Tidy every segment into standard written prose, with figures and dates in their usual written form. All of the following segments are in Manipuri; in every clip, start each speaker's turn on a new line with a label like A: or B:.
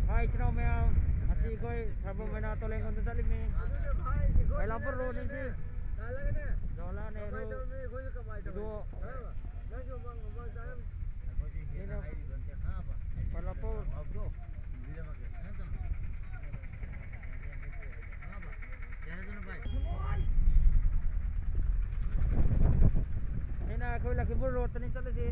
A: Hai chino me asi koi sabon me na toleng kon tali me. Hai lapor ro ni si. Dola ne ro. Do. Palapor. Ina koi laki bur ro tani chale si.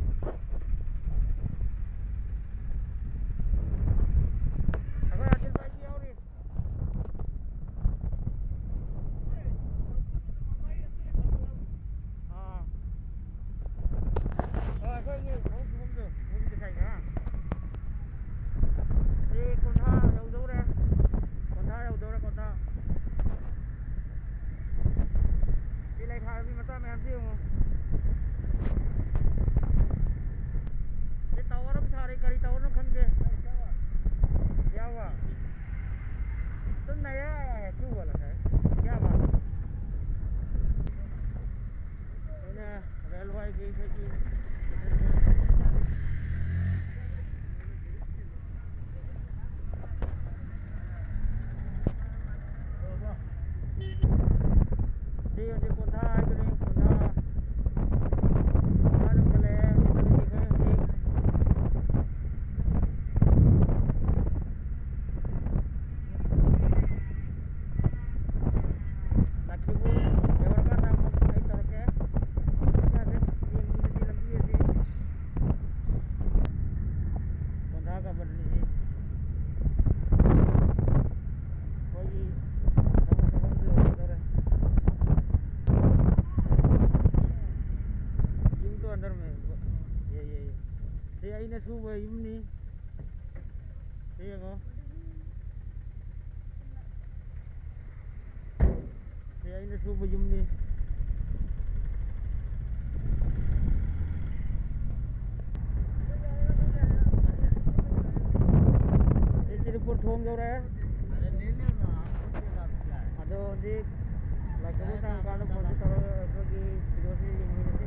A: Suba yumni iya ko iya ini suba yumni ini pur thong jo raha hai ado di lagi sang kan pon taro ki vidosi university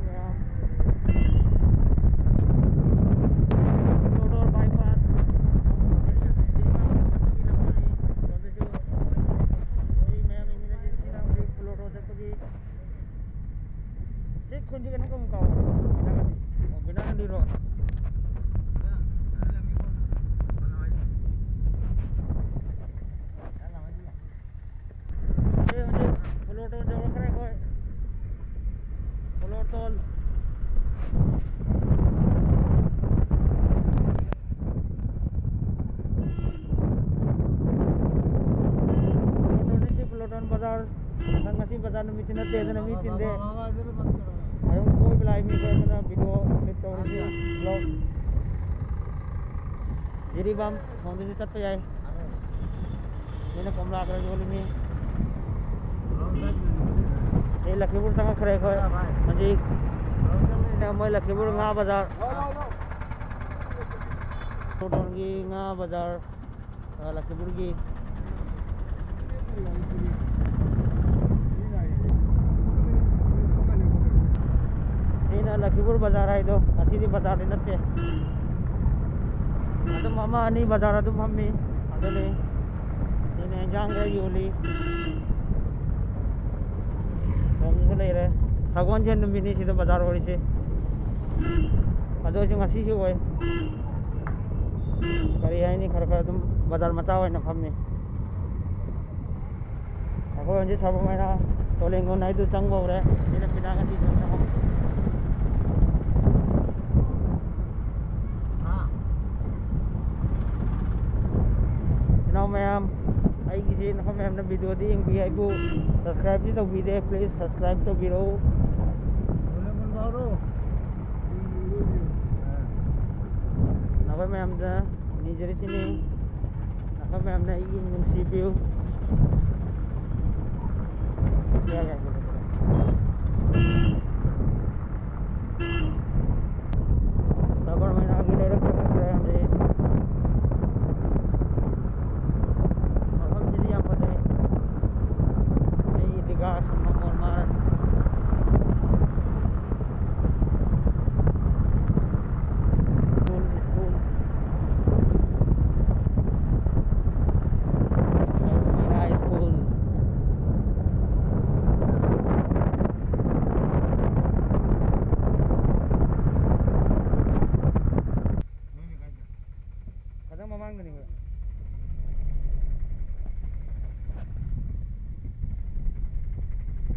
A: mein kunjungan hukum kau benar di roh pelotol jauh keren koi pelotol pelotol bazar kan masih bazar namitin na tede namitin de ayong koy bilay mi ko na video clip to rin vlog jadi bam sonde se tat pe jaye mene kamla kar joli mi ए लखीमपुर संग खरे खो म्हणजे मैं लखीमपुर nga बाजार टोटल की nga बाजार लखीमपुर की लखीमपुर बाजार है दो असी बाजार नत्ते अदम अमा अनि बाजार अदम हममी अदले इने जांग योली हमसे ले रहे सागवान जन मिनी सीधे बाजार वाली से अदो जो ngasi जो है करी है नहीं खर खर तुम बाजार मचा हुआ है ना हमने aku anjir sabu mana tolengon na itu canggo re ini pinangan di sana now ma'am ai kisi na ma'am na video di yang biya ko subscribe to video please subscribe to video tolengon baru napa ma'am da ni dari sini napa ma'am na ingin mengsibil ya ya sabar main lagi direct ke saya nanti हम jadi apa deh ini tiga sama normal school Kadang mamang gini gue.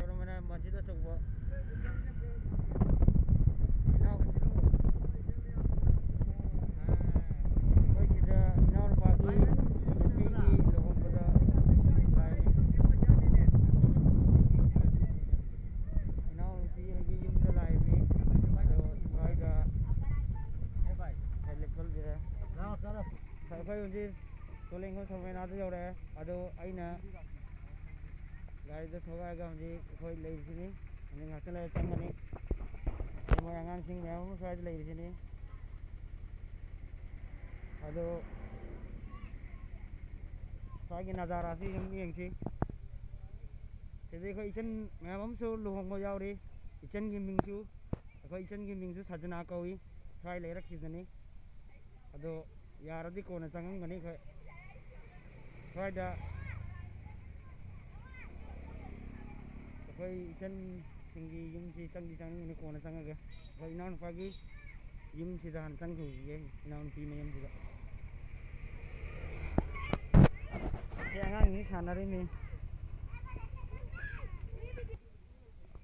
A: Kalau mana masjid itu coba. Sinau ke situ. Koi sudah sinau pagi tinggi logon pada lain. Sinau tinggi lagi jum dah lain ni. Ada koi dah. Level dia. Saya undi toleng ko sampai nado jauh dah. Ada aina. Gari itu thoga agam di koi lagi sini. Ini ngaken lagi canggan ni. Semua yang ansing ni, aku saya lagi sini. Ada. Saya nazar asih yang sih. Jadi kau ikan memang so luhong ko jauh deh. Ikan gimbing su. Kau ikan gimbing su sajana kau i. Saya lagi rak sini. Ada. Yara di kona canggang gani kau. Saya dah. Kau ikan tinggi yung si canggi ini kona canggang ke. Kau inaun pagi yung si dahan canggu ye inaun pi mayam juga. Si angang ini sana ini.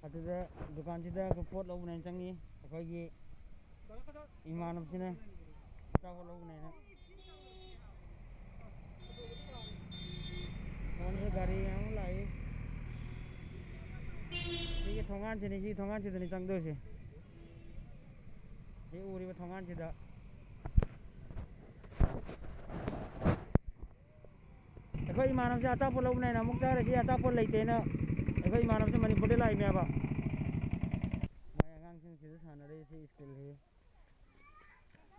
A: Ada dah dukan cida kepot lau bukan canggi. Kau ye iman apa sih na? Kau lau bukan na. Kau ni gari yang mulai. Ini thongan cida ni cangdo sih. Ini uri thongan cida. Kau iman apa sih? Ata pun lau bukan na. Mukta lagi ata pun lagi tena. Kau iman apa sih? Mani putih lagi ni apa? Maya ngang sing cida sana deh si school he.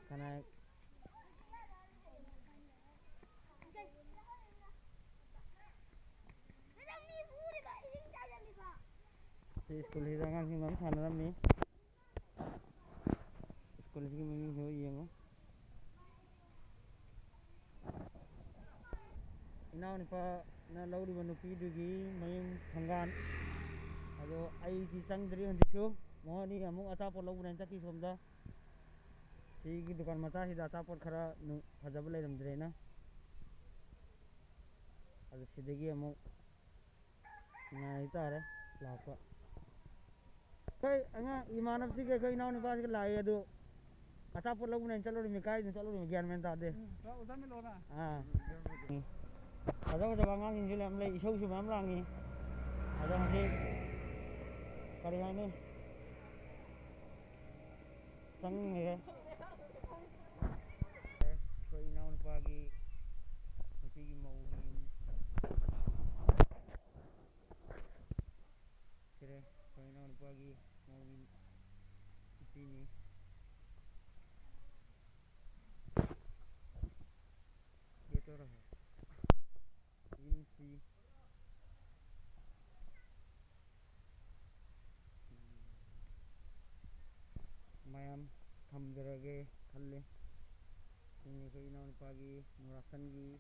A: Karena si school he ngang sing mana sana ram ni. School sih mami ho iya ngo. Inaw ni pa na lau di manupi dugi mayung hanggan. Ado ai ki sang dari handisu. Mo ni amung ata pun lau bukan caki somda. Si dukan mata si ata pun kara nu hajab lagi dalam diri na. Ado si degi amung na itu ada lapa. Kau anga imanap sih kau inaw ni pas kelai ado. Ata pun lau bukan calo di mikai calo di gian menta deh.
B: Udah melona.
A: Ah. Ada bangang ini lah, mulai isu memang lagi. Ada nanti karya ini, sang ni. Kau inaun pagi, mesti mau ini. Kira kau inaun pagi mau ini sini. Itu orang. Ini mayam kamderage khalle ini ko inaun pagi murasan gi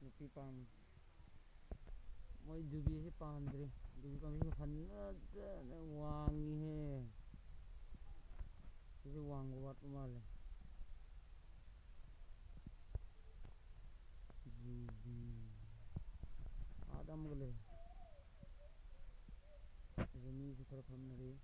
A: nupi pam moi dubi he pandre dubi pam he khanna na wangi he itu wang wat mal dubi adam gole ini se thora khamna re